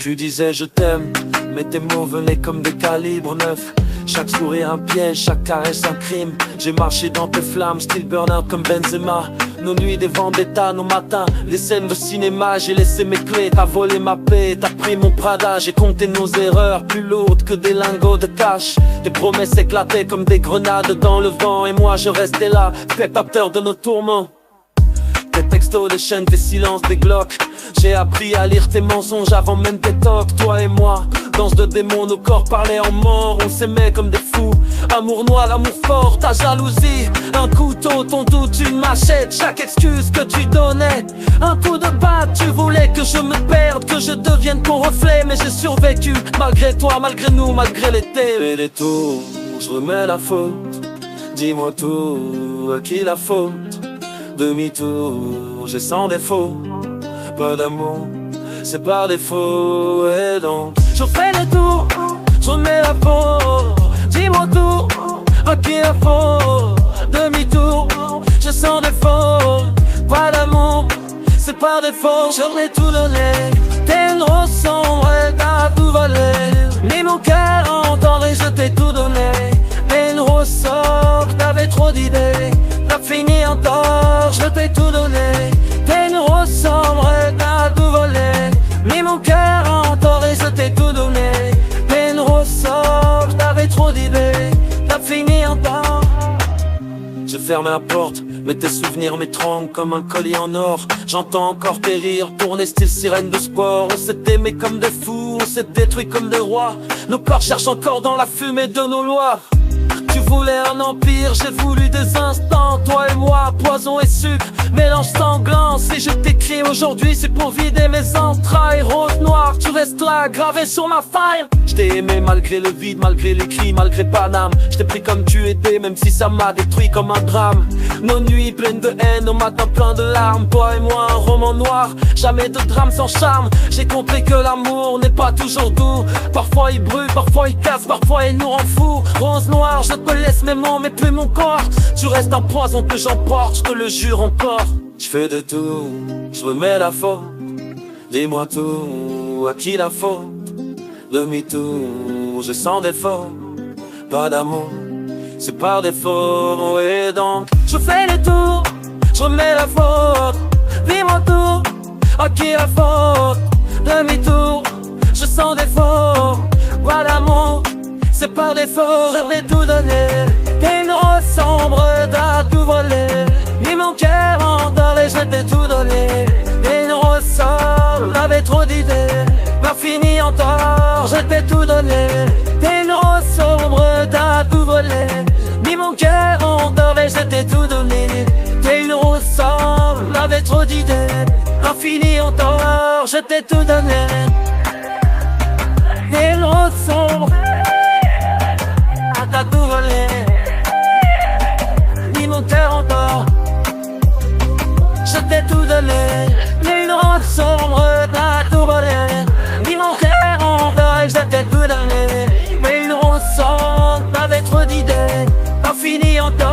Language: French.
Tu disais je t'aime, mais tes mots venaient comme des calibres neufs. Chaque sourire un piège, chaque caresse un crime. J'ai marché dans tes flammes, style burn-out comme Benzema. Nos nuits des vendettas, nos matins, les scènes de cinéma. J'ai laissé mes clés, t'as volé ma paix, t'as pris mon Prada. J'ai compté nos erreurs, plus lourdes que des lingots de cash. Tes promesses éclataient comme des grenades dans le vent. Et moi je restais là, spectateur de nos tourments. Tes textos, des chaînes, tes silences, des glocks. J'ai appris à lire tes mensonges avant même tes tocs. Toi et moi, danse de démons, nos corps parlaient en mort. On s'aimait comme des fous, amour noir, l'amour fort. Ta jalousie, un couteau, ton doute, une machette. Chaque excuse que tu donnais, un coup de batte. Tu voulais que je me perde, que je devienne ton reflet. Mais j'ai survécu, malgré toi, malgré nous, malgré l'été. Et les tours, je remets la faute. Dis-moi tout, à qui la faute? Demi-tour, j'ai sans défaut. Pas d'amour, c'est par défaut. Et donc je fais le tour, je remets la faute. Dis-moi tout, à qui la faute? Demi-tour, j'ai sans défaut. Pas d'amour, c'est par défaut. J'aurais tout donné, t'es une rose sombre et t'as tout volé. Mis mon cœur en temps et je t'ai tout donné. Mais une rose sombre, t'avais trop d'idées. T'as fini en tort, je t'ai tout donné. T'es une rose sombre et t'as tout volé. Mis mon cœur en tort et je t'ai tout donné. T'es une rose sombre, t'avais trop d'idées. T'as fini en tort. Je ferme la porte, mais tes souvenirs m'étranglent comme un collier en or. J'entends encore tes rires tourner style sirène de sport. On s'est aimé comme des fous, on s'est détruit comme des rois. Nos corps cherchent encore dans la fumée de nos lois. Tu voulais un empire, j'ai voulu des instants. Toi et moi, poison et sucre, mélange sanglant. Si je t'écris aujourd'hui, c'est pour vider mes entrailles. Rose noire, tu restes là, gravé sur ma faille. Je t'ai aimé malgré le vide, malgré les cris, malgré Paname. Je t'ai pris comme tu étais, même si ça m'a détruit comme un drame. Nos nuits pleines de haine, nos matins pleins de larmes. Toi et moi, un roman noir, jamais de drame sans charme. J'ai compris que l'amour n'est pas toujours doux. Parfois il brûle, parfois il casse, parfois il nous rend fous. Rose noire, je te laisse mes mots, mais plus mon corps. Tu restes un poison que j'emporte, je te le jure encore. Je fais de tout, je remets la faute. Dis-moi tout, à qui la faute? Demi-tour, je sens défaut. Pas d'amour, c'est par défaut. Et donc je fais le tour, je remets la faute. Dis-moi tout, à qui la faute? Demi-tour, je sens défaut. Pas d'amour, c'est par défaut. J'aurais tout donné. T'es une rose sombre, t'as tout volé. Mis mon cœur en dehors et je t'ai tout donné. T'es une rose sombre, t'avais trop d'idées. Pas fini en tort, je t'ai tout donné. T'es une rose sombre, t'as tout volé. Mis mon cœur en dehors et je t'ai tout donné. T'es une rose sombre, t'avais trop d'idées. Pas fini en tort, je t'ai tout donné. T'es une rose sombre, t'as tout volé. Mis mon cœur en tort, je t'ai tout donné. T'es une rose sombre, t'as tout volé. Mis mon cœur en tort et je t'ai tout donné. Mais une rose sombre, t'avais trop d'idées. Pas fini en tort.